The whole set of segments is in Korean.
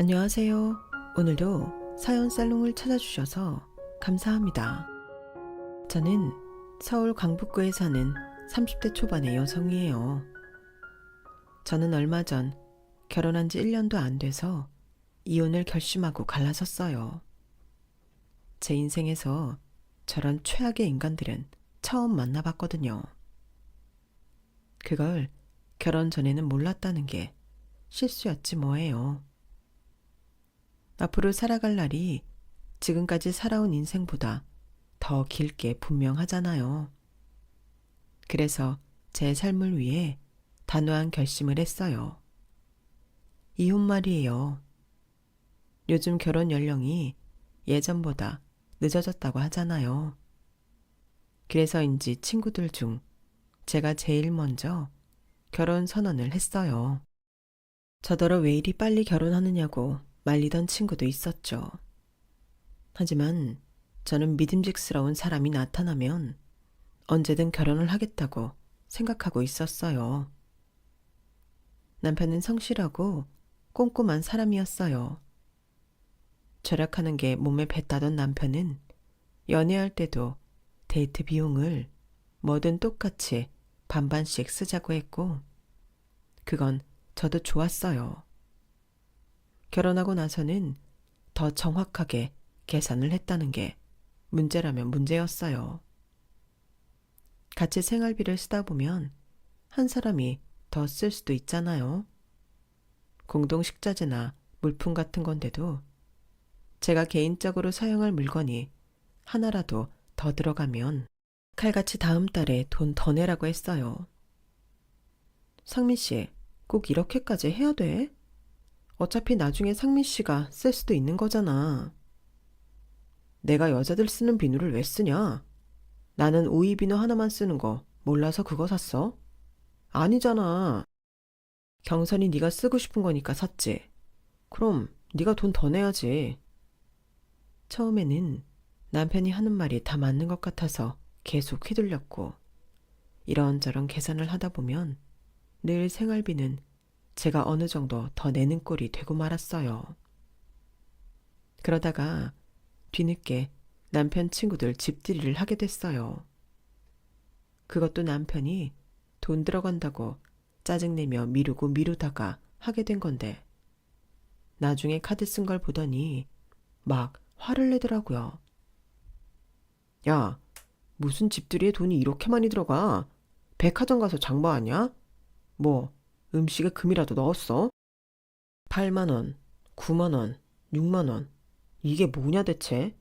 안녕하세요. 오늘도 사연 살롱을 찾아주셔서 감사합니다. 저는 서울 강북구에 사는 30대 초반의 여성이에요. 저는 얼마 전 결혼한 지 1년도 안 돼서 이혼을 결심하고 갈라섰어요. 제 인생에서 저런 최악의 인간들은 처음 만나봤거든요. 그걸 결혼 전에는 몰랐다는 게 실수였지 뭐예요. 앞으로 살아갈 날이 지금까지 살아온 인생보다 더 길게 분명하잖아요. 그래서 제 삶을 위해 단호한 결심을 했어요. 이혼 말이에요. 요즘 결혼 연령이 예전보다 늦어졌다고 하잖아요. 그래서인지 친구들 중 제가 제일 먼저 결혼 선언을 했어요. 저더러 왜 이리 빨리 결혼하느냐고 말리던 친구도 있었죠. 하지만 저는 믿음직스러운 사람이 나타나면 언제든 결혼을 하겠다고 생각하고 있었어요. 남편은 성실하고 꼼꼼한 사람이었어요. 절약하는 게 몸에 뱄다던 남편은 연애할 때도 데이트 비용을 뭐든 똑같이 반반씩 쓰자고 했고, 그건 저도 좋았어요. 결혼하고 나서는 더 정확하게 계산을 했다는 게 문제라면 문제였어요. 같이 생활비를 쓰다 보면 한 사람이 더 쓸 수도 있잖아요. 공동 식자재나 물품 같은 건데도 제가 개인적으로 사용할 물건이 하나라도 더 들어가면 칼같이 다음 달에 돈 더 내라고 했어요. 상민 씨, 꼭 이렇게까지 해야 돼? 어차피 나중에 상민 씨가 쓸 수도 있는 거잖아. 내가 여자들 쓰는 비누를 왜 쓰냐? 나는 오이 비누 하나만 쓰는 거 몰라서 그거 샀어? 아니잖아. 경선이 네가 쓰고 싶은 거니까 샀지. 그럼 네가 돈 더 내야지. 처음에는 남편이 하는 말이 다 맞는 것 같아서 계속 휘둘렸고, 이런저런 계산을 하다 보면 늘 생활비는 제가 어느 정도 더 내는 꼴이 되고 말았어요. 그러다가 뒤늦게 남편 친구들 집들이를 하게 됐어요. 그것도 남편이 돈 들어간다고 짜증내며 미루고 미루다가 하게 된 건데, 나중에 카드 쓴 걸 보더니 막 화를 내더라고요. 야, 무슨 집들이에 돈이 이렇게 많이 들어가? 백화점 가서 장봐왔냐? 뭐 음식에 금이라도 넣었어? 8만 원, 9만 원, 6만 원. 이게 뭐냐 대체?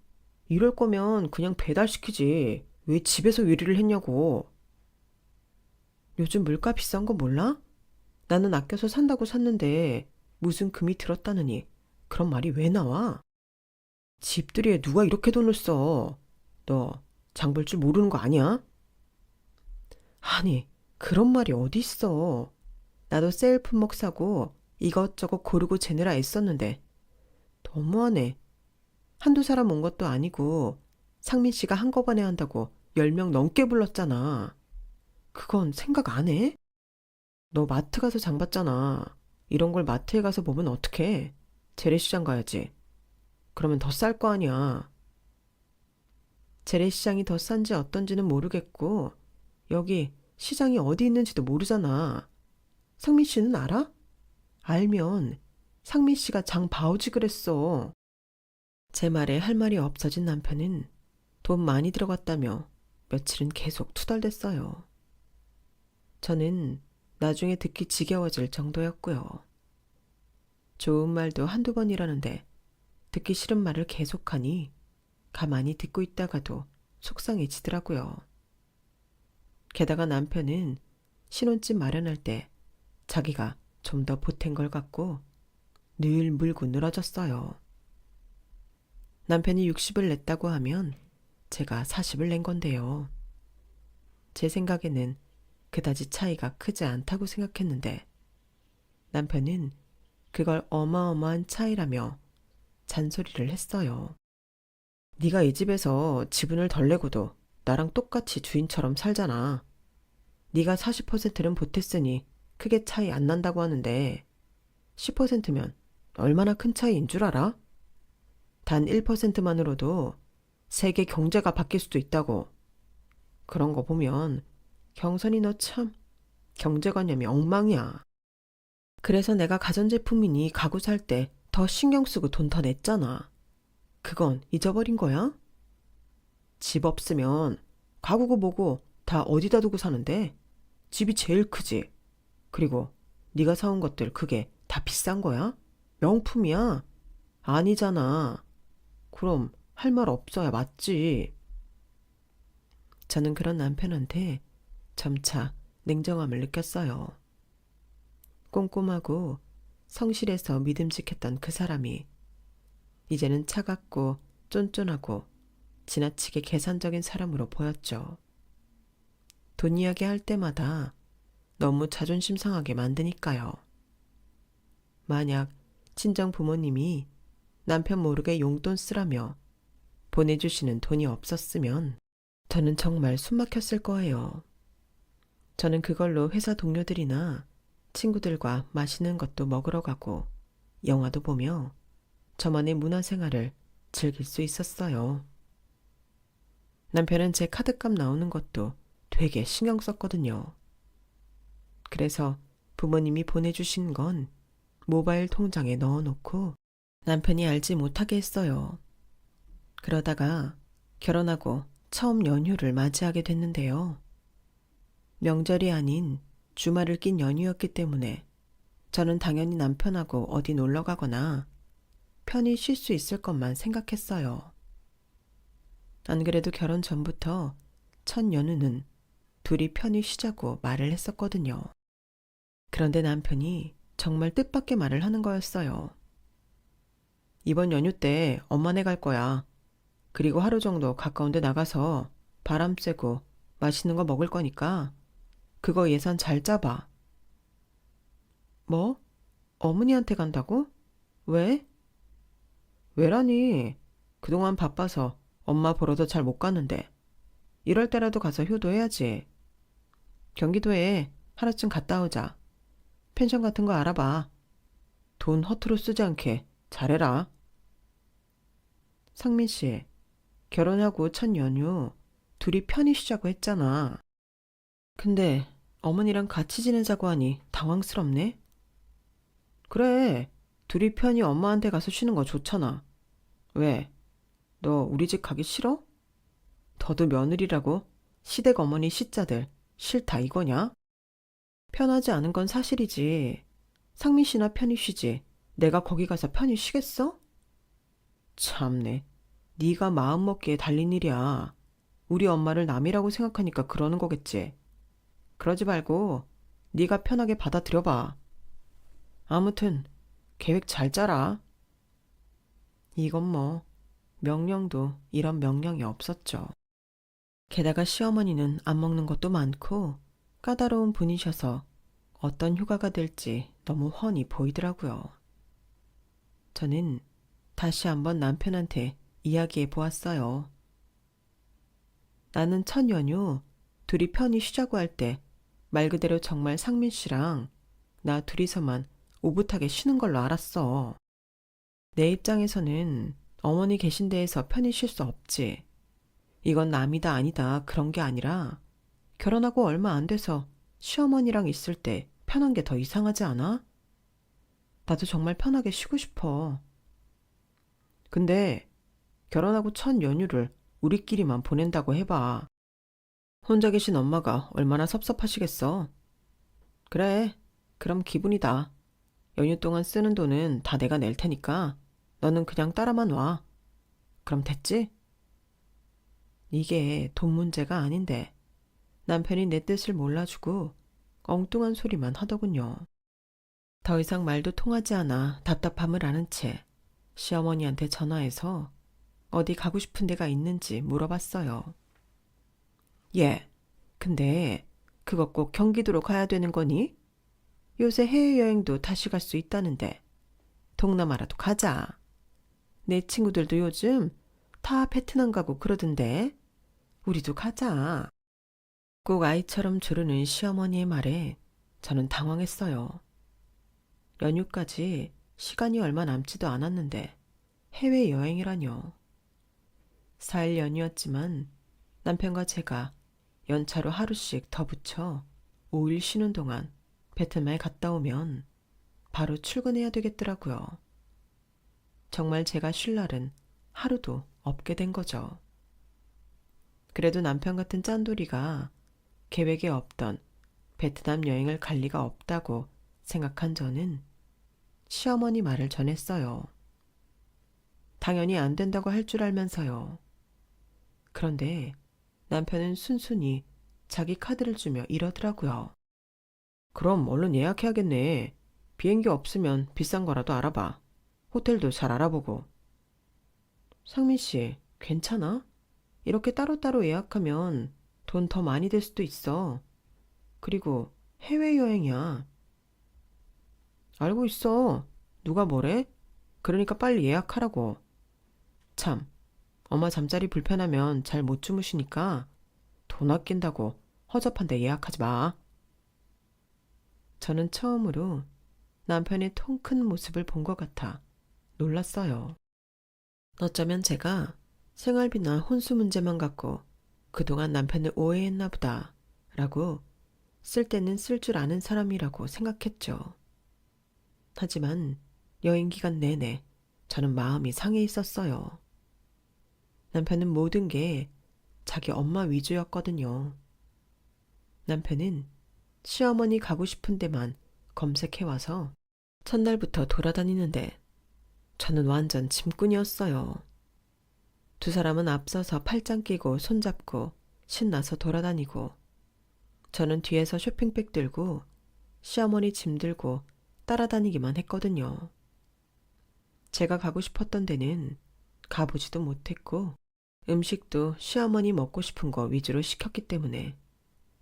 이럴 거면 그냥 배달시키지. 왜 집에서 요리를 했냐고. 요즘 물가 비싼 거 몰라? 나는 아껴서 산다고 샀는데 무슨 금이 들었다느니 그런 말이 왜 나와? 집들이에 누가 이렇게 돈을 써? 너 장 볼 줄 모르는 거 아니야? 아니, 그런 말이 어디 있어. 나도 세일 품목 사고 이것저것 고르고 재느라 애썼는데 너무하네. 한두 사람 온 것도 아니고 상민 씨가 한꺼번에 한다고 10명 넘게 불렀잖아. 그건 생각 안 해? 너 마트 가서 장 봤잖아. 이런 걸 마트에 가서 보면 어떡해? 재래시장 가야지. 그러면 더 쌀 거 아니야. 재래시장이 더 싼지 어떤지는 모르겠고 여기 시장이 어디 있는지도 모르잖아. 상민 씨는 알아? 알면 상민 씨가 장 봐오지 그랬어. 제 말에 할 말이 없어진 남편은 돈 많이 들어갔다며 며칠은 계속 투덜댔어요. 저는 나중에 듣기 지겨워질 정도였고요. 좋은 말도 한두 번이라는데 듣기 싫은 말을 계속하니 가만히 듣고 있다가도 속상해지더라고요. 게다가 남편은 신혼집 마련할 때 자기가 좀 더 보탠 걸 갖고 늘 물고 늘어졌어요. 남편이 60을 냈다고 하면 제가 40을 낸 건데요. 제 생각에는 그다지 차이가 크지 않다고 생각했는데 남편은 그걸 어마어마한 차이라며 잔소리를 했어요. 네가 이 집에서 지분을 덜 내고도 나랑 똑같이 주인처럼 살잖아. 네가 40%는 보탰으니 크게 차이 안 난다고 하는데 10%면 얼마나 큰 차이인 줄 알아? 단 1%만으로도 세계 경제가 바뀔 수도 있다고. 그런 거 보면 경선이 너 참 경제관념이 엉망이야. 그래서 내가 가전제품이니 가구 살 때 더 신경 쓰고 돈 더 냈잖아. 그건 잊어버린 거야? 집 없으면 가구고 뭐고 다 어디다 두고 사는데? 집이 제일 크지. 그리고 네가 사온 것들 그게 다 비싼 거야? 명품이야? 아니잖아. 그럼 할 말 없어야 맞지. 저는 그런 남편한테 점차 냉정함을 느꼈어요. 꼼꼼하고 성실해서 믿음직했던 그 사람이 이제는 차갑고 쫀쫀하고 지나치게 계산적인 사람으로 보였죠. 돈 이야기 할 때마다 너무 자존심 상하게 만드니까요. 만약 친정 부모님이 남편 모르게 용돈 쓰라며 보내주시는 돈이 없었으면 저는 정말 숨 막혔을 거예요. 저는 그걸로 회사 동료들이나 친구들과 맛있는 것도 먹으러 가고 영화도 보며 저만의 문화생활을 즐길 수 있었어요. 남편은 제 카드값 나오는 것도 되게 신경 썼거든요. 그래서 부모님이 보내주신 건 모바일 통장에 넣어놓고 남편이 알지 못하게 했어요. 그러다가 결혼하고 처음 연휴를 맞이하게 됐는데요. 명절이 아닌 주말을 낀 연휴였기 때문에 저는 당연히 남편하고 어디 놀러 가거나 편히 쉴 수 있을 것만 생각했어요. 안 그래도 결혼 전부터 첫 연휴는 둘이 편히 쉬자고 말을 했었거든요. 그런데 남편이 정말 뜻밖의 말을 하는 거였어요. 이번 연휴 때 엄마네 갈 거야. 그리고 하루 정도 가까운 데 나가서 바람 쐬고 맛있는 거 먹을 거니까 그거 예산 잘 짜봐. 뭐? 어머니한테 간다고? 왜? 왜라니? 그동안 바빠서 엄마 보러도 잘 못 갔는데. 이럴 때라도 가서 효도해야지. 경기도에 하루쯤 갔다 오자. 펜션 같은 거 알아봐. 돈 허투루 쓰지 않게 잘해라. 상민 씨, 결혼하고 첫 연휴 둘이 편히 쉬자고 했잖아. 근데 어머니랑 같이 지내자고 하니 당황스럽네. 그래, 둘이 편히 엄마한테 가서 쉬는 거 좋잖아. 왜? 너 우리 집 가기 싫어? 더도 며느리라고 시댁 어머니 시자들 싫다 이거냐? 편하지 않은 건 사실이지. 상민 씨나 편히 쉬지. 내가 거기 가서 편히 쉬겠어? 참네. 네가 마음먹기에 달린 일이야. 우리 엄마를 남이라고 생각하니까 그러는 거겠지. 그러지 말고 네가 편하게 받아들여봐. 아무튼 계획 잘 짜라. 이건 뭐 명령도 이런 명령이 없었죠. 게다가 시어머니는 안 먹는 것도 많고 까다로운 분이셔서 어떤 휴가가 될지 너무 훤히 보이더라고요. 저는 다시 한번 남편한테 이야기해 보았어요. 나는 첫 연휴 둘이 편히 쉬자고 할 때 말 그대로 정말 상민 씨랑 나 둘이서만 오붓하게 쉬는 걸로 알았어. 내 입장에서는 어머니 계신 데에서 편히 쉴 수 없지. 이건 남이다 아니다 그런 게 아니라 결혼하고 얼마 안 돼서 시어머니랑 있을 때 편한 게 더 이상하지 않아? 나도 정말 편하게 쉬고 싶어. 근데 결혼하고 첫 연휴를 우리끼리만 보낸다고 해봐. 혼자 계신 엄마가 얼마나 섭섭하시겠어. 그래, 그럼 기분이다. 연휴 동안 쓰는 돈은 다 내가 낼 테니까 너는 그냥 따라만 와. 그럼 됐지? 이게 돈 문제가 아닌데 남편이 내 뜻을 몰라주고 엉뚱한 소리만 하더군요. 더 이상 말도 통하지 않아 답답함을 아는 채 시어머니한테 전화해서 어디 가고 싶은 데가 있는지 물어봤어요. 예, 근데 그거 꼭 경기도로 가야 되는 거니? 요새 해외여행도 다시 갈 수 있다는데 동남아라도 가자. 내 친구들도 요즘 다 베트남 가고 그러던데 우리도 가자. 꼭 아이처럼 조르는 시어머니의 말에 저는 당황했어요. 연휴까지 시간이 얼마 남지도 않았는데 해외여행이라뇨. 4일 연휴였지만 남편과 제가 연차로 하루씩 더 붙여 5일 쉬는 동안 베트남에 갔다 오면 바로 출근해야 되겠더라고요. 정말 제가 쉴 날은 하루도 없게 된 거죠. 그래도 남편 같은 짠돌이가 계획에 없던 베트남 여행을 갈 리가 없다고 생각한 저는 시어머니 말을 전했어요. 당연히 안 된다고 할 줄 알면서요. 그런데 남편은 순순히 자기 카드를 주며 이러더라고요. 그럼 얼른 예약해야겠네. 비행기 없으면 비싼 거라도 알아봐. 호텔도 잘 알아보고. 상민 씨, 괜찮아? 이렇게 따로따로 예약하면 돈 더 많이 들 수도 있어. 그리고 해외여행이야. 알고 있어. 누가 뭐래? 그러니까 빨리 예약하라고. 참, 엄마 잠자리 불편하면 잘 못 주무시니까 돈 아낀다고 허접한데 예약하지 마. 저는 처음으로 남편의 통 큰 모습을 본 것 같아 놀랐어요. 어쩌면 제가 생활비나 혼수 문제만 갖고 그동안 남편을 오해했나 보다 라고 쓸 때는 쓸 줄 아는 사람이라고 생각했죠. 하지만 여행 기간 내내 저는 마음이 상해 있었어요. 남편은 모든 게 자기 엄마 위주였거든요. 남편은 시어머니 가고 싶은 데만 검색해와서 첫날부터 돌아다니는데 저는 완전 짐꾼이었어요. 두 사람은 앞서서 팔짱 끼고 손잡고 신나서 돌아다니고 저는 뒤에서 쇼핑백 들고 시어머니 짐 들고 따라다니기만 했거든요. 제가 가고 싶었던 데는 가보지도 못했고 음식도 시어머니 먹고 싶은 거 위주로 시켰기 때문에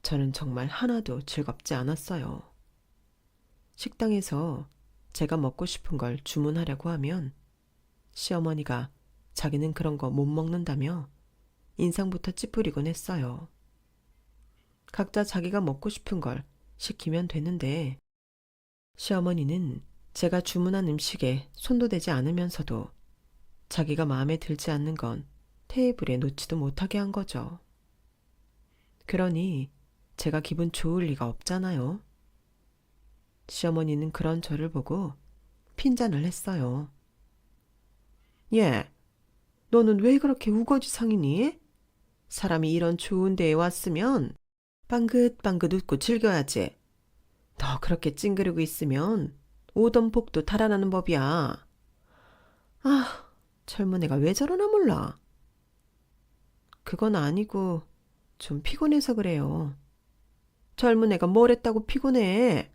저는 정말 하나도 즐겁지 않았어요. 식당에서 제가 먹고 싶은 걸 주문하려고 하면 시어머니가 자기는 그런 거 못 먹는다며 인상부터 찌푸리곤 했어요. 각자 자기가 먹고 싶은 걸 시키면 되는데 시어머니는 제가 주문한 음식에 손도 대지 않으면서도 자기가 마음에 들지 않는 건 테이블에 놓지도 못하게 한 거죠. 그러니 제가 기분 좋을 리가 없잖아요. 시어머니는 그런 저를 보고 핀잔을 했어요. 예, 너는 왜 그렇게 우거지상이니? 사람이 이런 좋은 데에 왔으면 빵긋빵긋 웃고 즐겨야지. 너 그렇게 찡그리고 있으면 오던 복도 달아나는 법이야. 아, 젊은 애가 왜 저러나 몰라. 그건 아니고 좀 피곤해서 그래요. 젊은 애가 뭘 했다고 피곤해.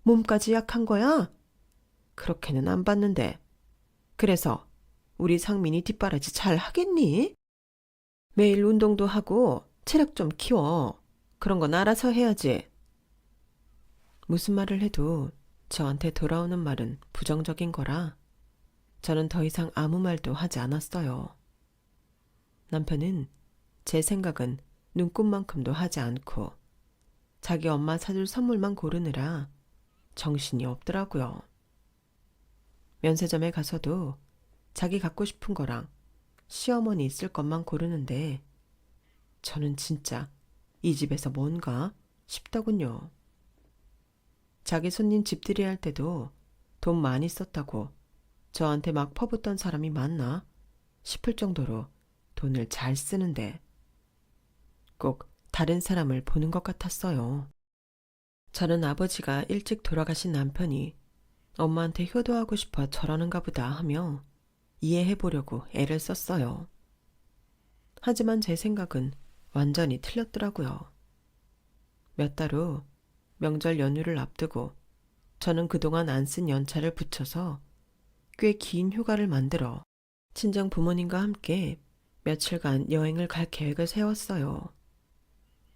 몸까지 약한 거야? 그렇게는 안 봤는데. 그래서 우리 상민이 뒷바라지 잘 하겠니? 매일 운동도 하고 체력 좀 키워. 그런 건 알아서 해야지. 무슨 말을 해도 저한테 돌아오는 말은 부정적인 거라 저는 더 이상 아무 말도 하지 않았어요. 남편은 제 생각은 눈꼽만큼도 하지 않고 자기 엄마 사줄 선물만 고르느라 정신이 없더라고요. 면세점에 가서도 자기 갖고 싶은 거랑 시어머니 있을 것만 고르는데 저는 진짜 이 집에서 뭔가 싶더군요. 자기 손님 집들이 할 때도 돈 많이 썼다고 저한테 막 퍼붓던 사람이 많나 싶을 정도로 돈을 잘 쓰는데 꼭 다른 사람을 보는 것 같았어요. 저는 아버지가 일찍 돌아가신 남편이 엄마한테 효도하고 싶어 저러는가 보다 하며 이해해보려고 애를 썼어요. 하지만 제 생각은 완전히 틀렸더라고요. 몇 달 후 명절 연휴를 앞두고 저는 그동안 안 쓴 연차를 붙여서 꽤 긴 휴가를 만들어 친정 부모님과 함께 며칠간 여행을 갈 계획을 세웠어요.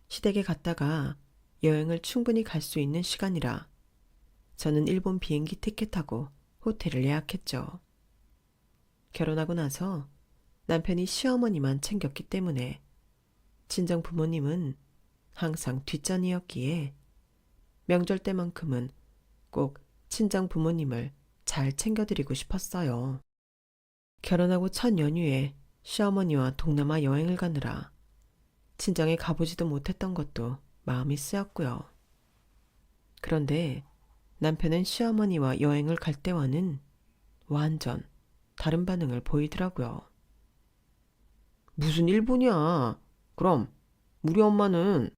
시댁에 갔다가 여행을 충분히 갈 수 있는 시간이라 저는 일본 비행기 티켓하고 호텔을 예약했죠. 결혼하고 나서 남편이 시어머니만 챙겼기 때문에 친정 부모님은 항상 뒷전이었기에 명절 때만큼은 꼭 친정 부모님을 잘 챙겨드리고 싶었어요. 결혼하고 첫 연휴에 시어머니와 동남아 여행을 가느라 친정에 가보지도 못했던 것도 마음이 쓰였고요. 그런데 남편은 시어머니와 여행을 갈 때와는 완전 다른 반응을 보이더라고요. 무슨 일본이야? 그럼 우리 엄마는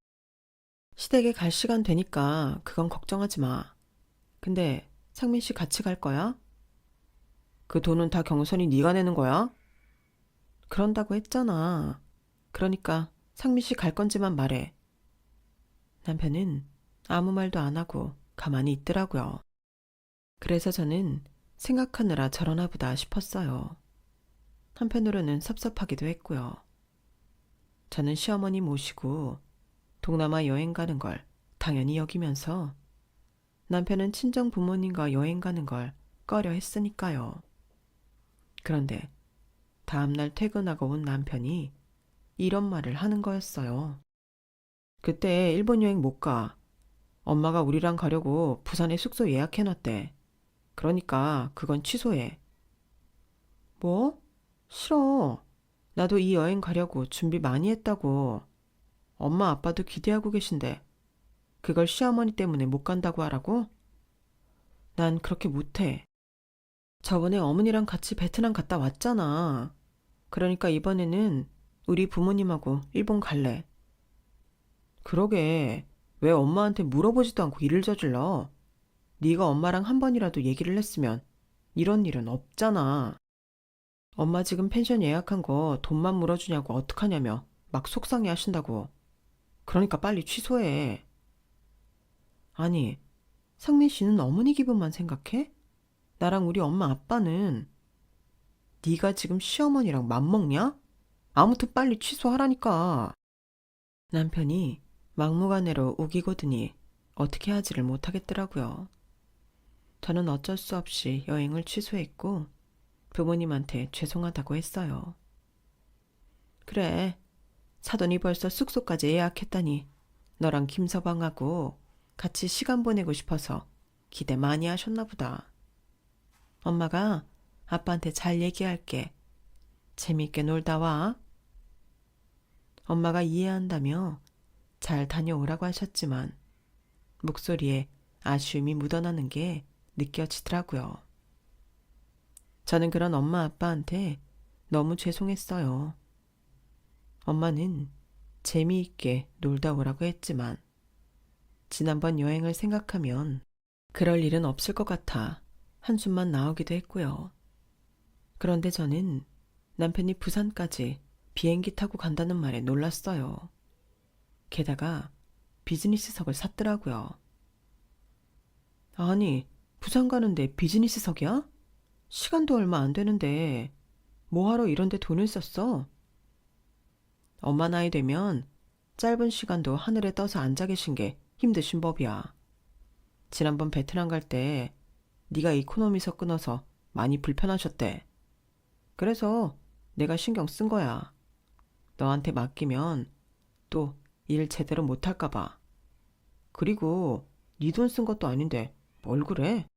시댁에 갈 시간 되니까 그건 걱정하지 마. 근데 상민 씨 같이 갈 거야? 그 돈은 다 경선이 네가 내는 거야? 그런다고 했잖아. 그러니까 상민 씨 갈 건지만 말해. 남편은 아무 말도 안 하고 가만히 있더라고요. 그래서 저는 생각하느라 저러나 보다 싶었어요. 한편으로는 섭섭하기도 했고요. 저는 시어머니 모시고 동남아 여행 가는 걸 당연히 여기면서 남편은 친정 부모님과 여행 가는 걸 꺼려 했으니까요. 그런데 다음날 퇴근하고 온 남편이 이런 말을 하는 거였어요. 그때 일본 여행 못 가. 엄마가 우리랑 가려고 부산에 숙소 예약해놨대. 그러니까 그건 취소해. 뭐? 싫어. 나도 이 여행 가려고 준비 많이 했다고. 엄마 아빠도 기대하고 계신데 그걸 시어머니 때문에 못 간다고 하라고? 난 그렇게 못해. 저번에 어머니랑 같이 베트남 갔다 왔잖아. 그러니까 이번에는 우리 부모님하고 일본 갈래. 그러게. 왜 엄마한테 물어보지도 않고 일을 저질러? 네가 엄마랑 한 번이라도 얘기를 했으면 이런 일은 없잖아. 엄마 지금 펜션 예약한 거 돈만 물어주냐고 어떡하냐며 막 속상해 하신다고. 그러니까 빨리 취소해. 아니, 상민 씨는 어머니 기분만 생각해? 나랑 우리 엄마 아빠는 네가 지금 시어머니랑 맘먹냐? 아무튼 빨리 취소하라니까. 남편이 막무가내로 우기고드니 어떻게 하지를 못하겠더라고요. 저는 어쩔 수 없이 여행을 취소했고 부모님한테 죄송하다고 했어요. 그래, 사돈이 벌써 숙소까지 예약했다니 너랑 김서방하고 같이 시간 보내고 싶어서 기대 많이 하셨나 보다. 엄마가 아빠한테 잘 얘기할게. 재밌게 놀다 와. 엄마가 이해한다며 잘 다녀오라고 하셨지만 목소리에 아쉬움이 묻어나는 게 느껴지더라고요. 저는 그런 엄마 아빠한테 너무 죄송했어요. 엄마는 재미있게 놀다 오라고 했지만 지난번 여행을 생각하면 그럴 일은 없을 것 같아 한숨만 나오기도 했고요. 그런데 저는 남편이 부산까지 비행기 타고 간다는 말에 놀랐어요. 게다가 비즈니스석을 샀더라고요. 아니, 부산 가는데 비즈니스석이야? 시간도 얼마 안 되는데 뭐하러 이런 데 돈을 썼어? 엄마 나이 되면 짧은 시간도 하늘에 떠서 앉아 계신 게 힘드신 법이야. 지난번 베트남 갈 때 네가 이코노미석 끊어서 많이 불편하셨대. 그래서 내가 신경 쓴 거야. 너한테 맡기면 또 일 제대로 못할까 봐. 그리고 네 돈 쓴 것도 아닌데 뭘 그래?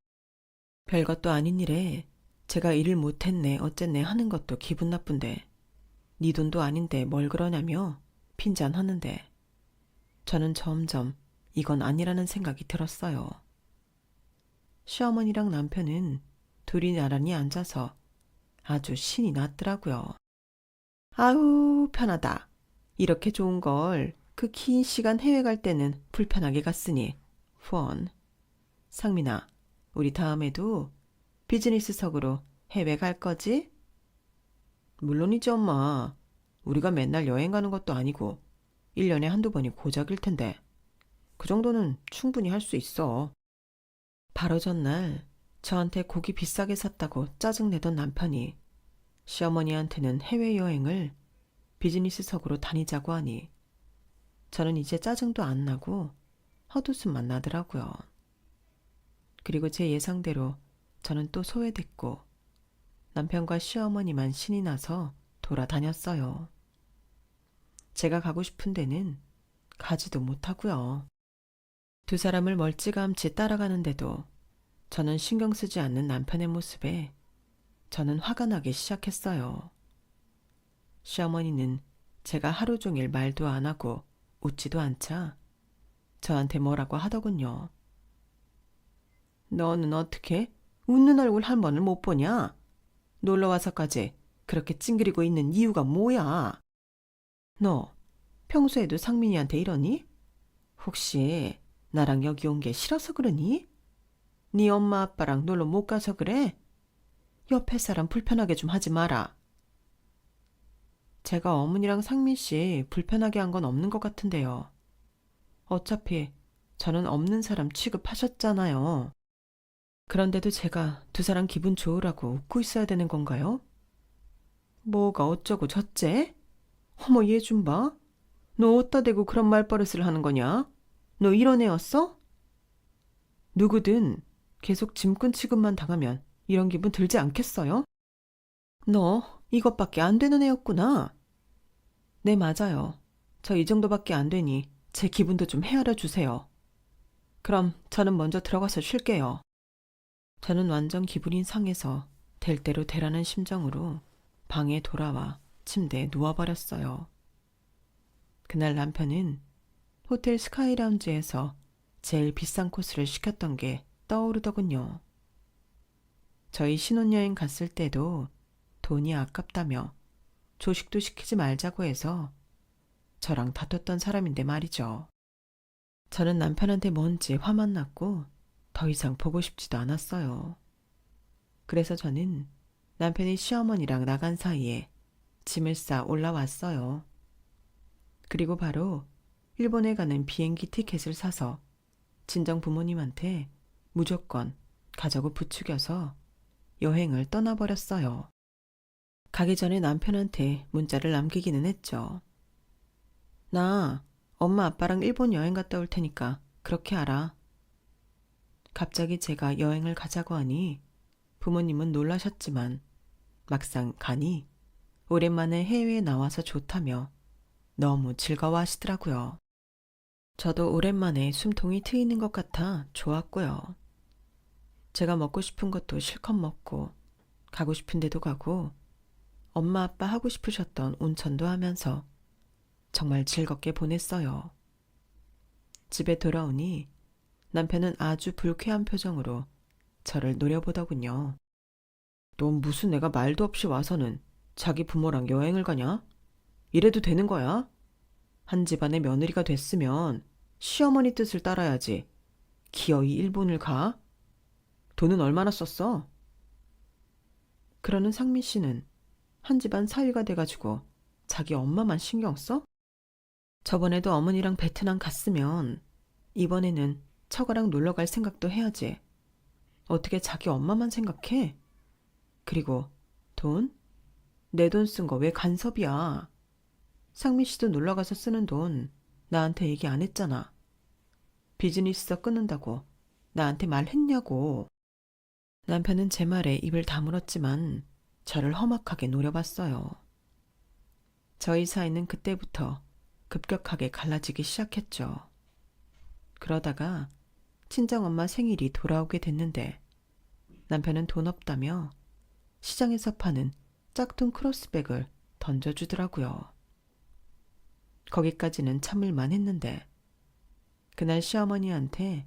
별것도 아닌 일에 제가 일을 못했네 어쨌네 하는 것도 기분 나쁜데 네 돈도 아닌데 뭘 그러냐며 핀잔하는데 저는 점점 이건 아니라는 생각이 들었어요. 시어머니랑 남편은 둘이 나란히 앉아서 아주 신이 났더라고요. 아우 편하다. 이렇게 좋은 걸 그 긴 시간 해외 갈 때는 불편하게 갔으니 후원. 상민아, 우리 다음에도 비즈니스석으로 해외 갈 거지? 물론이지 엄마. 우리가 맨날 여행 가는 것도 아니고 1년에 한두 번이 고작일 텐데 그 정도는 충분히 할 수 있어. 바로 전날 저한테 고기 비싸게 샀다고 짜증내던 남편이 시어머니한테는 해외여행을 비즈니스석으로 다니자고 하니 저는 이제 짜증도 안 나고 헛웃음만 나더라고요. 그리고 제 예상대로 저는 또 소외됐고 남편과 시어머니만 신이 나서 돌아다녔어요. 제가 가고 싶은 데는 가지도 못하고요. 두 사람을 멀찌감치 따라가는데도 저는 신경 쓰지 않는 남편의 모습에 저는 화가 나기 시작했어요. 시어머니는 제가 하루 종일 말도 안 하고 웃지도 않자 저한테 뭐라고 하더군요. 너는 어떻게 웃는 얼굴 한 번을 못 보냐? 놀러와서까지 그렇게 찡그리고 있는 이유가 뭐야? 너 평소에도 상민이한테 이러니? 혹시 나랑 여기 온 게 싫어서 그러니? 네 엄마 아빠랑 놀러 못 가서 그래? 옆에 사람 불편하게 좀 하지 마라. 제가 어머니랑 상민 씨 불편하게 한 건 없는 것 같은데요. 어차피 저는 없는 사람 취급하셨잖아요. 그런데도 제가 두 사람 기분 좋으라고 웃고 있어야 되는 건가요? 뭐가 어쩌고 저째? 어머 얘 좀 봐. 너 어디다 대고 그런 말버릇을 하는 거냐? 너 이런 애였어? 누구든 계속 짐꾼 취급만 당하면 이런 기분 들지 않겠어요? 너 이것밖에 안 되는 애였구나. 네, 맞아요. 저 이 정도밖에 안 되니 제 기분도 좀 헤아려 주세요. 그럼 저는 먼저 들어가서 쉴게요. 저는 완전 기분이 상해서 될 대로 되라는 심정으로 방에 돌아와 침대에 누워버렸어요. 그날 남편은 호텔 스카이라운지에서 제일 비싼 코스를 시켰던 게 떠오르더군요. 저희 신혼여행 갔을 때도 돈이 아깝다며 조식도 시키지 말자고 해서 저랑 다퉜던 사람인데 말이죠. 저는 남편한테 뭔지 화만 났고 더 이상 보고 싶지도 않았어요. 그래서 저는 남편이 시어머니랑 나간 사이에 짐을 싸 올라왔어요. 그리고 바로 일본에 가는 비행기 티켓을 사서 친정 부모님한테 무조건 가자고 부추겨서 여행을 떠나버렸어요. 가기 전에 남편한테 문자를 남기기는 했죠. 나 엄마 아빠랑 일본 여행 갔다 올 테니까 그렇게 알아. 갑자기 제가 여행을 가자고 하니 부모님은 놀라셨지만 막상 가니 오랜만에 해외에 나와서 좋다며 너무 즐거워하시더라고요. 저도 오랜만에 숨통이 트이는 것 같아 좋았고요. 제가 먹고 싶은 것도 실컷 먹고 가고 싶은 데도 가고 엄마 아빠 하고 싶으셨던 온천도 하면서 정말 즐겁게 보냈어요. 집에 돌아오니 남편은 아주 불쾌한 표정으로 저를 노려보더군요. 넌 무슨 애가 말도 없이 와서는 자기 부모랑 여행을 가냐? 이래도 되는 거야? 한 집안의 며느리가 됐으면 시어머니 뜻을 따라야지. 기어이 일본을 가? 돈은 얼마나 썼어? 그러는 상민 씨는 한 집안 사위가 돼가지고 자기 엄마만 신경 써? 저번에도 어머니랑 베트남 갔으면 이번에는 처가랑 놀러 갈 생각도 해야지. 어떻게 자기 엄마만 생각해? 그리고 돈? 내 돈 쓴 거 왜 간섭이야? 상민 씨도 놀러 가서 쓰는 돈 나한테 얘기 안 했잖아. 비즈니스서 끊는다고 나한테 말했냐고. 남편은 제 말에 입을 다물었지만 저를 험악하게 노려봤어요. 저희 사이는 그때부터 급격하게 갈라지기 시작했죠. 그러다가 친정엄마 생일이 돌아오게 됐는데 남편은 돈 없다며 시장에서 파는 짝퉁 크로스백을 던져주더라고요. 거기까지는 참을만 했는데 그날 시어머니한테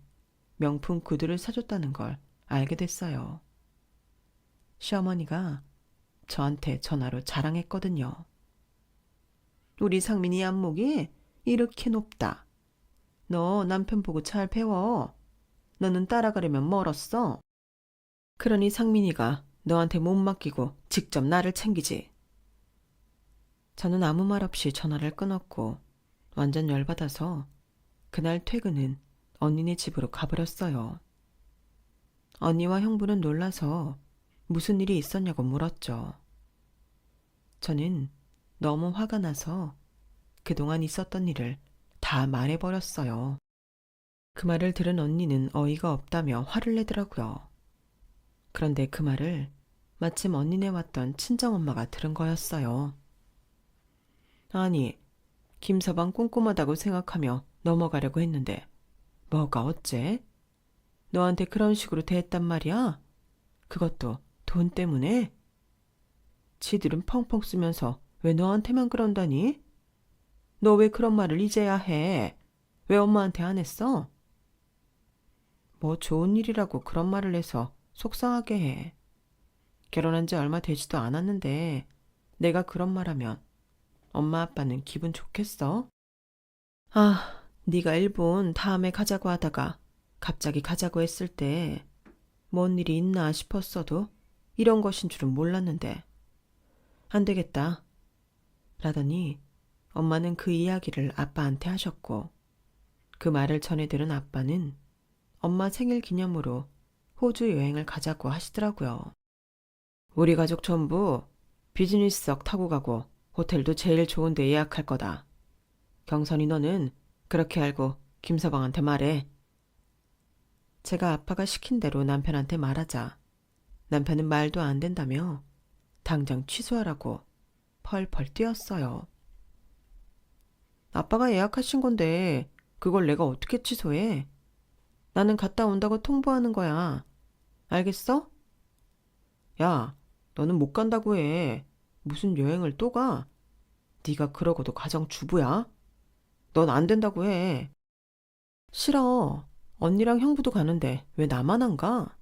명품 구두를 사줬다는 걸 알게 됐어요. 시어머니가 저한테 전화로 자랑했거든요. 우리 상민이 안목이 이렇게 높다. 너 남편 보고 잘 배워. 너는 따라가려면 멀었어. 그러니 상민이가 너한테 못 맡기고 직접 나를 챙기지. 저는 아무 말 없이 전화를 끊었고 완전 열받아서 그날 퇴근은 언니네 집으로 가버렸어요. 언니와 형부는 놀라서 무슨 일이 있었냐고 물었죠. 저는 너무 화가 나서 그동안 있었던 일을 다 말해버렸어요. 그 말을 들은 언니는 어이가 없다며 화를 내더라고요. 그런데 그 말을 마침 언니네 왔던 친정엄마가 들은 거였어요. 아니, 김서방 꼼꼼하다고 생각하며 넘어가려고 했는데 뭐가 어째? 너한테 그런 식으로 대했단 말이야? 그것도 돈 때문에? 지들은 펑펑 쓰면서 왜 너한테만 그런다니? 너 왜 그런 말을 이제야 해? 왜 엄마한테 안 했어? 뭐 좋은 일이라고 그런 말을 해서 속상하게 해. 결혼한 지 얼마 되지도 않았는데 내가 그런 말하면 엄마 아빠는 기분 좋겠어? 아, 네가 일본 다음에 가자고 하다가 갑자기 가자고 했을 때 뭔 일이 있나 싶었어도 이런 것인 줄은 몰랐는데 안 되겠다. 라더니 엄마는 그 이야기를 아빠한테 하셨고 그 말을 전해 들은 아빠는 엄마 생일 기념으로 호주 여행을 가자고 하시더라고요. 우리 가족 전부 비즈니스석 타고 가고 호텔도 제일 좋은 데 예약할 거다. 경선이 너는 그렇게 알고 김서방한테 말해. 제가 아빠가 시킨 대로 남편한테 말하자 남편은 말도 안 된다며 당장 취소하라고 펄펄 뛰었어요. 아빠가 예약하신 건데 그걸 내가 어떻게 취소해? 나는 갔다 온다고 통보하는 거야. 알겠어? 야, 너는 못 간다고 해. 무슨 여행을 또 가? 네가 그러고도 가정주부야? 넌 안 된다고 해. 싫어. 언니랑 형부도 가는데 왜 나만 안 가?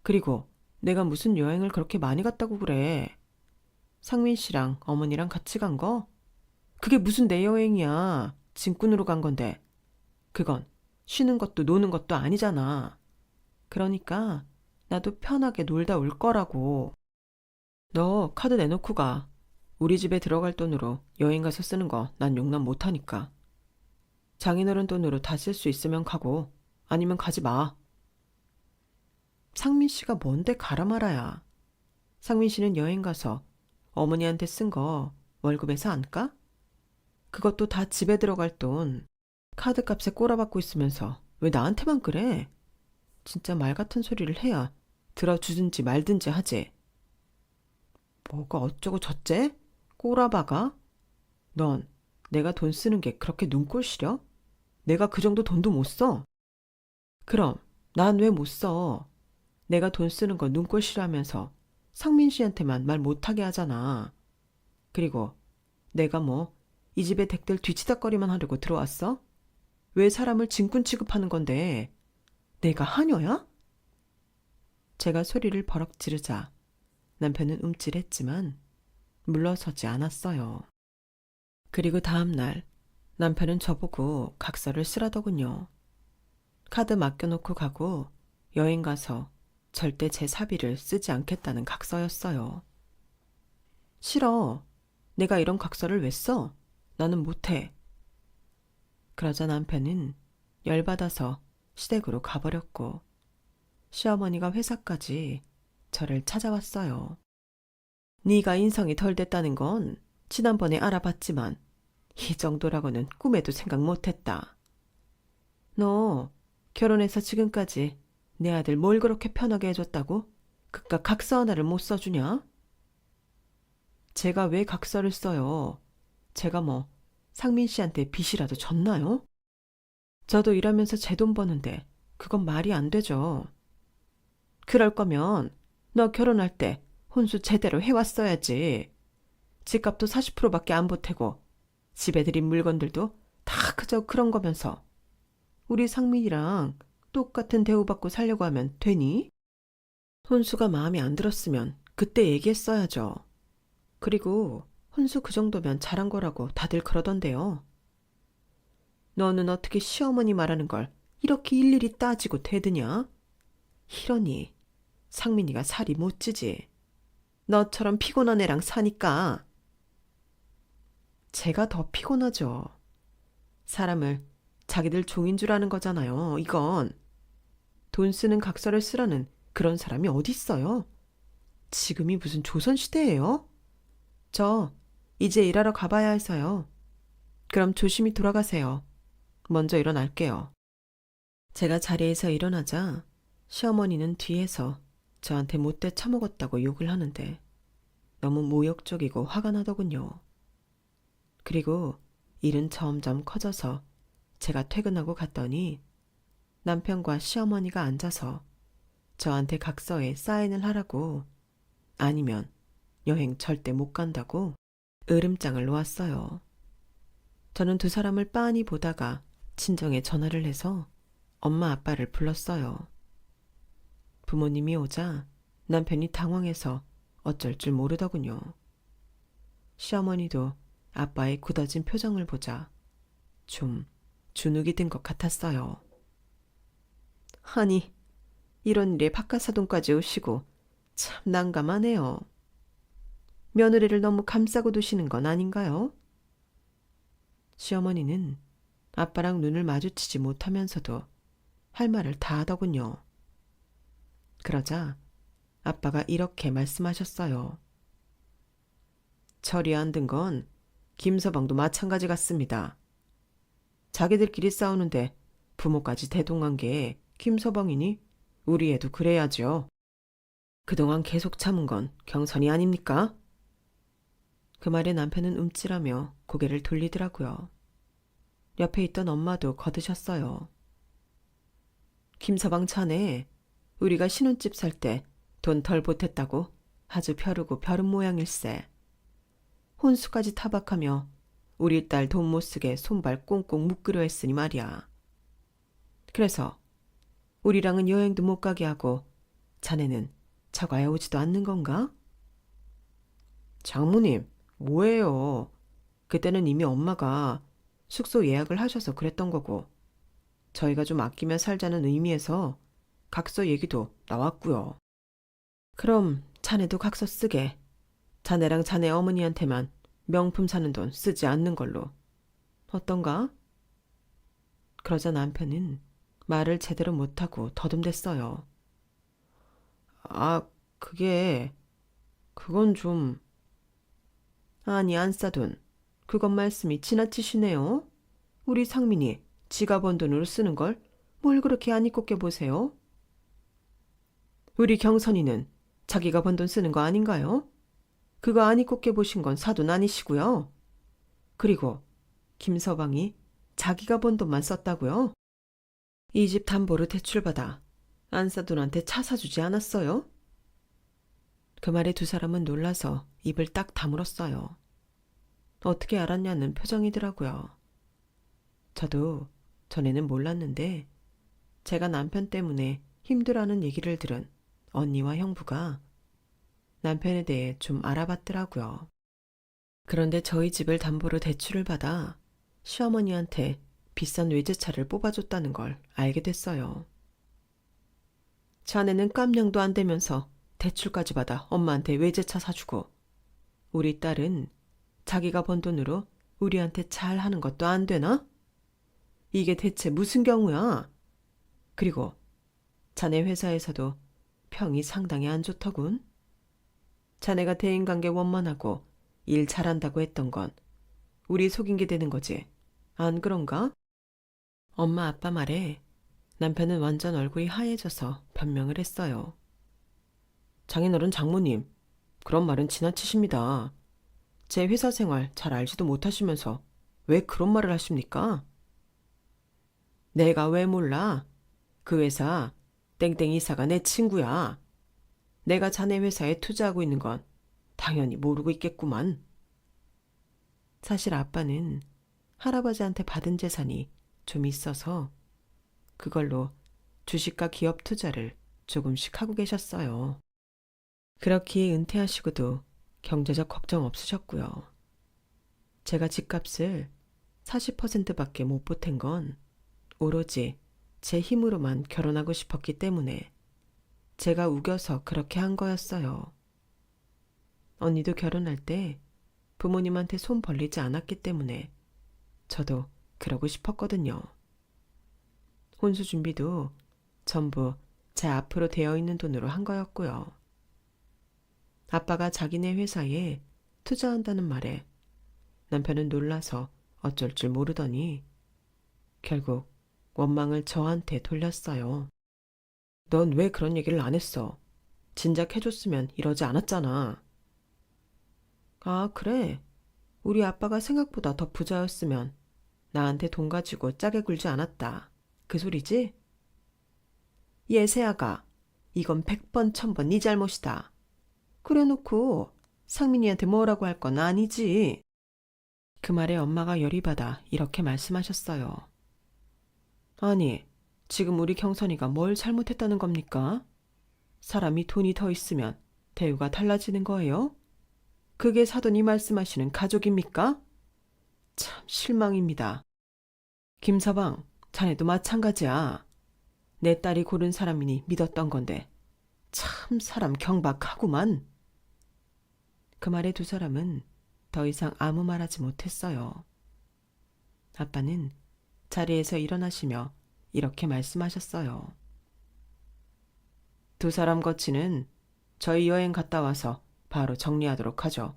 그리고 내가 무슨 여행을 그렇게 많이 갔다고 그래. 상민 씨랑 어머니랑 같이 간 거? 그게 무슨 내 여행이야. 짐꾼으로 간 건데. 그건 쉬는 것도 노는 것도 아니잖아. 그러니까 나도 편하게 놀다 올 거라고. 너 카드 내놓고 가. 우리 집에 들어갈 돈으로 여행 가서 쓰는 거 난 용납 못하니까. 장인어른 돈으로 다 쓸 수 있으면 가고 아니면 가지 마. 상민 씨가 뭔데 가라 말아야. 상민 씨는 여행 가서 어머니한테 쓴 거 월급에서 안 까? 그것도 다 집에 들어갈 돈. 카드값에 꼬라박고 있으면서 왜 나한테만 그래? 진짜 말 같은 소리를 해야 들어주든지 말든지 하지. 뭐가 어쩌고 저째? 꼬라박아? 넌 내가 돈 쓰는 게 그렇게 눈꼴 시려? 내가 그 정도 돈도 못 써? 그럼 난 왜 못 써? 내가 돈 쓰는 거 눈꼴 싫어하면서 상민 씨한테만 말 못하게 하잖아. 그리고 내가 뭐 이 집에 댁들 뒤치다거리만 하려고 들어왔어? 왜 사람을 짐꾼 취급하는 건데? 내가 하녀야? 제가 소리를 버럭 지르자 남편은 움찔했지만 물러서지 않았어요. 그리고 다음 날 남편은 저보고 각서를 쓰라더군요. 카드 맡겨놓고 가고 여행 가서 절대 제 사비를 쓰지 않겠다는 각서였어요. 싫어. 내가 이런 각서를 왜 써? 나는 못해. 그러자 남편은 열받아서 시댁으로 가버렸고 시어머니가 회사까지 저를 찾아왔어요. 네가 인성이 덜 됐다는 건 지난번에 알아봤지만 이 정도라고는 꿈에도 생각 못했다. 너 결혼해서 지금까지 내 아들 뭘 그렇게 편하게 해줬다고? 그깟 각서 하나를 못 써주냐? 제가 왜 각서를 써요? 제가 뭐 상민 씨한테 빚이라도 졌나요? 저도 일하면서 제 돈 버는데 그건 말이 안 되죠. 그럴 거면 너 결혼할 때 혼수 제대로 해왔어야지. 집값도 40%밖에 안 보태고 집에 들인 물건들도 다 그저 그런 거면서 우리 상민이랑 똑같은 대우받고 살려고 하면 되니? 혼수가 마음에 안 들었으면 그때 얘기했어야죠. 그리고 혼수 그 정도면 잘한 거라고 다들 그러던데요. 너는 어떻게 시어머니 말하는 걸 이렇게 일일이 따지고 대드냐? 이러니 상민이가 살이 못 찌지. 너처럼 피곤한 애랑 사니까. 제가 더 피곤하죠. 사람을 자기들 종인 줄 아는 거잖아요. 이건. 돈 쓰는 각서를 쓰라는 그런 사람이 어딨어요? 지금이 무슨 조선시대예요? 저 이제 일하러 가봐야 해서요. 그럼 조심히 돌아가세요. 먼저 일어날게요. 제가 자리에서 일어나자 시어머니는 뒤에서 저한테 못돼 처먹었다고 욕을 하는데 너무 모욕적이고 화가 나더군요. 그리고 일은 점점 커져서 제가 퇴근하고 갔더니 남편과 시어머니가 앉아서 저한테 각서에 사인을 하라고, 아니면 여행 절대 못 간다고 으름장을 놓았어요. 저는 두 사람을 빤히 보다가 친정에 전화를 해서 엄마 아빠를 불렀어요. 부모님이 오자 남편이 당황해서 어쩔 줄 모르더군요. 시어머니도 아빠의 굳어진 표정을 보자 좀 주눅이 든 것 같았어요. 아니, 이런 일에 바깥사돈까지 오시고 참 난감하네요. 며느리를 너무 감싸고 두시는 건 아닌가요? 시어머니는 아빠랑 눈을 마주치지 못하면서도 할 말을 다 하더군요. 그러자 아빠가 이렇게 말씀하셨어요. 철이 안 든 건 김서방도 마찬가지 같습니다. 자기들끼리 싸우는데 부모까지 대동한 게 김서방이니 우리 애도 그래야죠. 그동안 계속 참은 건 경선이 아닙니까? 그 말에 남편은 움찔하며 고개를 돌리더라고요. 옆에 있던 엄마도 거드셨어요. 김서방 자네, 우리가 신혼집 살 때 돈 덜 보탰다고 아주 벼르고 벼른 모양일세. 혼수까지 타박하며 우리 딸 돈 못 쓰게 손발 꽁꽁 묶으려 했으니 말이야. 그래서 우리랑은 여행도 못 가게 하고 자네는 처가에 오지도 않는 건가? 장모님, 뭐예요? 그때는 이미 엄마가 숙소 예약을 하셔서 그랬던 거고, 저희가 좀 아끼며 살자는 의미에서 각서 얘기도 나왔고요. 그럼 자네도 각서 쓰게. 자네랑 자네 어머니한테만 명품 사는 돈 쓰지 않는 걸로. 어떤가? 그러자 남편은 말을 제대로 못하고 더듬댔어요. 아, 그건 좀... 아니, 안 싸돈. 그것 말씀이 지나치시네요. 우리 상민이 지가 번 돈으로 쓰는 걸 뭘 그렇게 안 이꼽게 보세요? 우리 경선이는 자기가 번 돈 쓰는 거 아닌가요? 그거 안 이꼽게 보신 건 사돈 아니시고요. 그리고 김서방이 자기가 번 돈만 썼다고요? 이 집 담보로 대출받아 안사돈한테 차 사주지 않았어요? 그 말에 두 사람은 놀라서 입을 딱 다물었어요. 어떻게 알았냐는 표정이더라고요. 저도 전에는 몰랐는데 제가 남편 때문에 힘들어하는 얘기를 들은 언니와 형부가 남편에 대해 좀 알아봤더라고요. 그런데 저희 집을 담보로 대출을 받아 시어머니한테 비싼 외제차를 뽑아줬다는 걸 알게 됐어요. 자네는 깜냥도 안 되면서 대출까지 받아 엄마한테 외제차 사주고, 우리 딸은 자기가 번 돈으로 우리한테 잘 하는 것도 안 되나? 이게 대체 무슨 경우야? 그리고 자네 회사에서도 평이 상당히 안 좋더군. 자네가 대인관계 원만하고 일 잘한다고 했던 건 우리 속인 게 되는 거지. 안 그런가? 엄마 아빠 말에 남편은 완전 얼굴이 하얘져서 변명을 했어요. 장인어른 장모님, 그런 말은 지나치십니다. 제 회사 생활 잘 알지도 못하시면서 왜 그런 말을 하십니까? 내가 왜 몰라? 그 회사 땡땡 이사가 내 친구야. 내가 자네 회사에 투자하고 있는 건 당연히 모르고 있겠구만. 사실 아빠는 할아버지한테 받은 재산이 좀 있어서 그걸로 주식과 기업 투자를 조금씩 하고 계셨어요. 그렇기에 은퇴하시고도 경제적 걱정 없으셨고요. 제가 집값을 40%밖에 못 보탠 건 오로지 제 힘으로만 결혼하고 싶었기 때문에 제가 우겨서 그렇게 한 거였어요. 언니도 결혼할 때 부모님한테 손 벌리지 않았기 때문에 저도 그러고 싶었거든요. 혼수 준비도 전부 제 앞으로 되어 있는 돈으로 한 거였고요. 아빠가 자기네 회사에 투자한다는 말에 남편은 놀라서 어쩔 줄 모르더니 결국 원망을 저한테 돌렸어요. 넌 왜 그런 얘기를 안 했어? 진작 해줬으면 이러지 않았잖아. 아, 그래. 우리 아빠가 생각보다 더 부자였으면 나한테 돈 가지고 짜게 굴지 않았다. 그 소리지? 예세아가 이건 100번 1000번 네 잘못이다. 그래놓고 상민이한테 뭐라고 할 건 아니지. 그 말에 엄마가 열이 받아 이렇게 말씀하셨어요. 아니, 지금 우리 경선이가 뭘 잘못했다는 겁니까? 사람이 돈이 더 있으면 대우가 달라지는 거예요? 그게 사돈이 말씀하시는 가족입니까? 참 실망입니다. 김서방, 자네도 마찬가지야. 내 딸이 고른 사람이니 믿었던 건데 참 사람 경박하구만. 그 말에 두 사람은 더 이상 아무 말하지 못했어요. 아빠는 자리에서 일어나시며 이렇게 말씀하셨어요. 두 사람 거치는 저희 여행 갔다 와서 바로 정리하도록 하죠.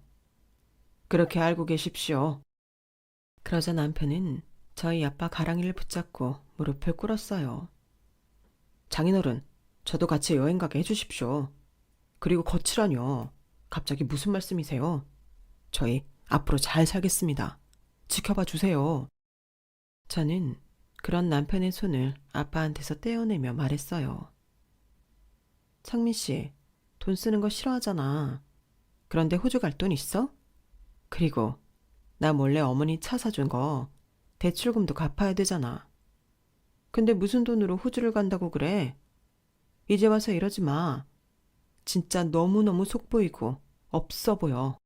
그렇게 알고 계십시오. 그러자 남편은 저희 아빠 가랑이를 붙잡고 무릎을 꿇었어요. 장인어른, 저도 같이 여행 가게 해주십시오. 그리고 거치라뇨. 갑자기 무슨 말씀이세요? 저희 앞으로 잘 살겠습니다. 지켜봐 주세요. 저는 그런 남편의 손을 아빠한테서 떼어내며 말했어요. 창민 씨, 돈 쓰는 거 싫어하잖아. 그런데 호주 갈 돈 있어? 그리고 나 몰래 어머니 차 사준 거 대출금도 갚아야 되잖아. 근데 무슨 돈으로 호주를 간다고 그래? 이제 와서 이러지 마. 진짜 너무너무 속보이고 없어 보여.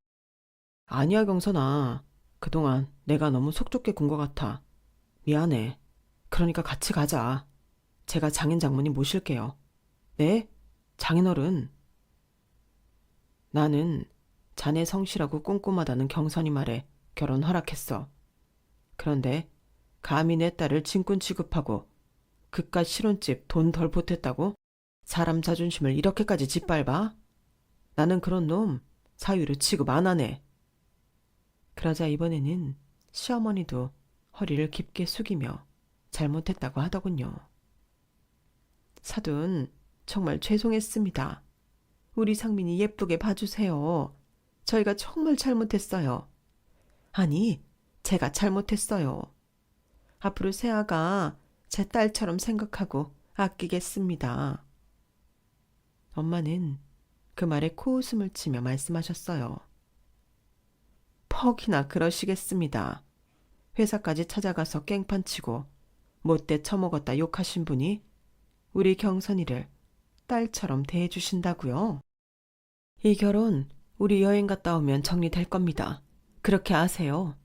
아니야, 경선아. 그동안 내가 너무 속 좁게 군 것 같아. 미안해. 그러니까 같이 가자. 제가 장인 장모님 모실게요. 네? 장인어른. 나는 자네 성실하고 꼼꼼하다는 경선이 말에 결혼 허락했어. 그런데 감히 내 딸을 진꾼 취급하고 그깟 실혼집 돈 덜 보탰다고 사람 자존심을 이렇게까지 짓밟아? 나는 그런 놈 사위로 취급 안 하네. 그러자 이번에는 시어머니도 허리를 깊게 숙이며 잘못했다고 하더군요. 사돈, 정말 죄송했습니다. 우리 상민이 예쁘게 봐주세요. 저희가 정말 잘못했어요. 아니, 제가 잘못했어요. 앞으로 세아가 제 딸처럼 생각하고 아끼겠습니다. 엄마는 그 말에 코웃음을 치며 말씀하셨어요. 퍽이나 그러시겠습니다. 회사까지 찾아가서 깽판 치고 못돼 처먹었다 욕하신 분이 우리 경선이를 딸처럼 대해주신다고요? 이 결혼 우리 여행 갔다 오면 정리될 겁니다. 그렇게 아세요.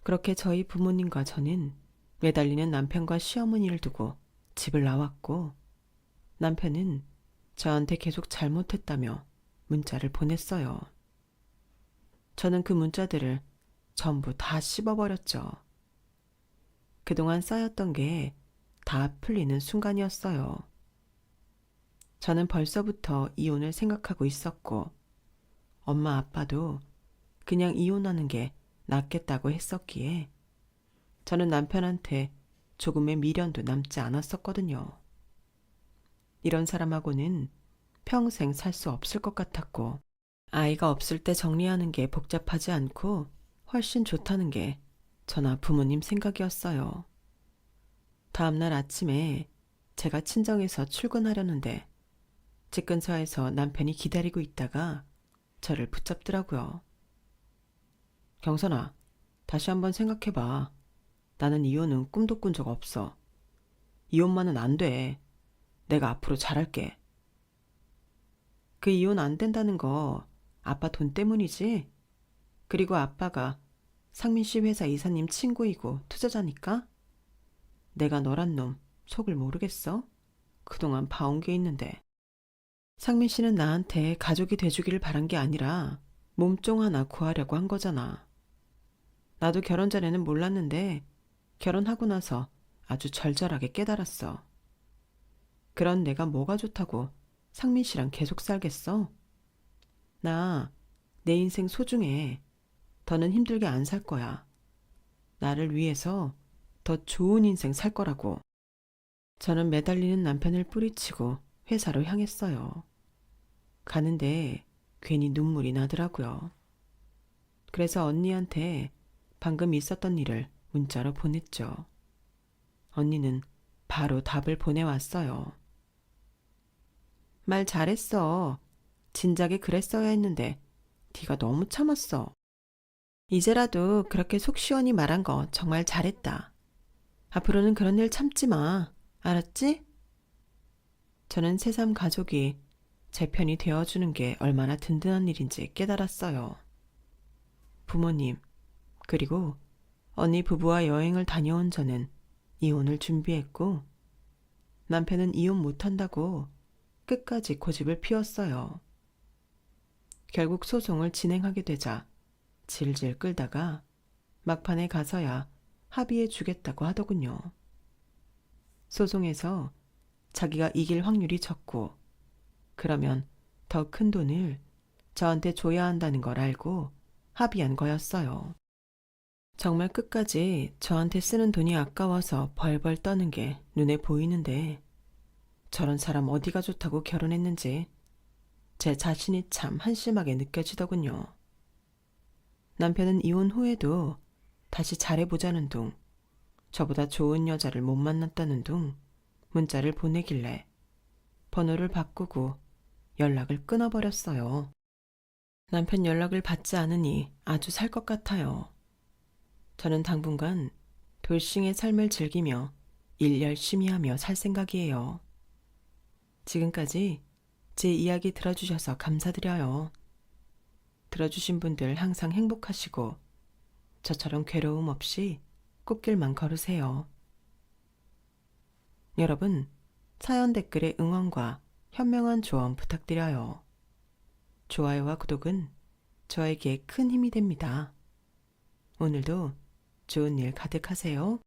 그렇게 저희 부모님과 저는 매달리는 남편과 시어머니를 두고 집을 나왔고 남편은 저한테 계속 잘못했다며 문자를 보냈어요. 저는 그 문자들을 전부 다 씹어버렸죠. 그동안 쌓였던 게 다 풀리는 순간이었어요. 저는 벌써부터 이혼을 생각하고 있었고 엄마 아빠도 그냥 이혼하는 게 낫겠다고 했었기에 저는 남편한테 조금의 미련도 남지 않았었거든요. 이런 사람하고는 평생 살 수 없을 것 같았고 아이가 없을 때 정리하는 게 복잡하지 않고 훨씬 좋다는 게 저나 부모님 생각이었어요. 다음날 아침에 제가 친정에서 출근하려는데 집 근처에서 남편이 기다리고 있다가 저를 붙잡더라고요. 경선아, 다시 한번 생각해봐. 나는 이혼은 꿈도 꾼 적 없어. 이혼만은 안 돼. 내가 앞으로 잘할게. 그 이혼 안 된다는 거 아빠 돈 때문이지? 그리고 아빠가 상민 씨 회사 이사님 친구이고 투자자니까? 내가 너란 놈 속을 모르겠어? 그동안 봐온 게 있는데. 상민 씨는 나한테 가족이 돼주기를 바란 게 아니라 몸종 하나 구하려고 한 거잖아. 나도 결혼 전에는 몰랐는데 결혼하고 나서 아주 절절하게 깨달았어. 그런 내가 뭐가 좋다고 상민 씨랑 계속 살겠어? 나 내 인생 소중해. 더는 힘들게 안 살 거야. 나를 위해서 더 좋은 인생 살 거라고. 저는 매달리는 남편을 뿌리치고 회사로 향했어요. 가는데 괜히 눈물이 나더라고요. 그래서 언니한테 방금 있었던 일을 문자로 보냈죠. 언니는 바로 답을 보내왔어요. 말 잘했어. 진작에 그랬어야 했는데 네가 너무 참았어. 이제라도 그렇게 속 시원히 말한 거 정말 잘했다. 앞으로는 그런 일 참지 마. 알았지? 저는 새삼 가족이 제 편이 되어주는 게 얼마나 든든한 일인지 깨달았어요. 부모님, 그리고 언니 부부와 여행을 다녀온 저는 이혼을 준비했고, 남편은 이혼 못한다고 끝까지 고집을 피웠어요. 결국 소송을 진행하게 되자 질질 끌다가 막판에 가서야 합의해 주겠다고 하더군요. 소송에서 자기가 이길 확률이 적고, 그러면 더 큰 돈을 저한테 줘야 한다는 걸 알고 합의한 거였어요. 정말 끝까지 저한테 쓰는 돈이 아까워서 벌벌 떠는 게 눈에 보이는데, 저런 사람 어디가 좋다고 결혼했는지 제 자신이 참 한심하게 느껴지더군요. 남편은 이혼 후에도 다시 잘해보자는 둥, 저보다 좋은 여자를 못 만났다는 둥 문자를 보내길래 번호를 바꾸고 연락을 끊어버렸어요. 남편 연락을 받지 않으니 아주 살 것 같아요. 저는 당분간 돌싱의 삶을 즐기며 일 열심히 하며 살 생각이에요. 지금까지 제 이야기 들어주셔서 감사드려요. 들어주신 분들 항상 행복하시고 저처럼 괴로움 없이 꽃길만 걸으세요. 여러분, 사연 댓글에 응원과 현명한 조언 부탁드려요. 좋아요와 구독은 저에게 큰 힘이 됩니다. 오늘도 좋은 일 가득하세요.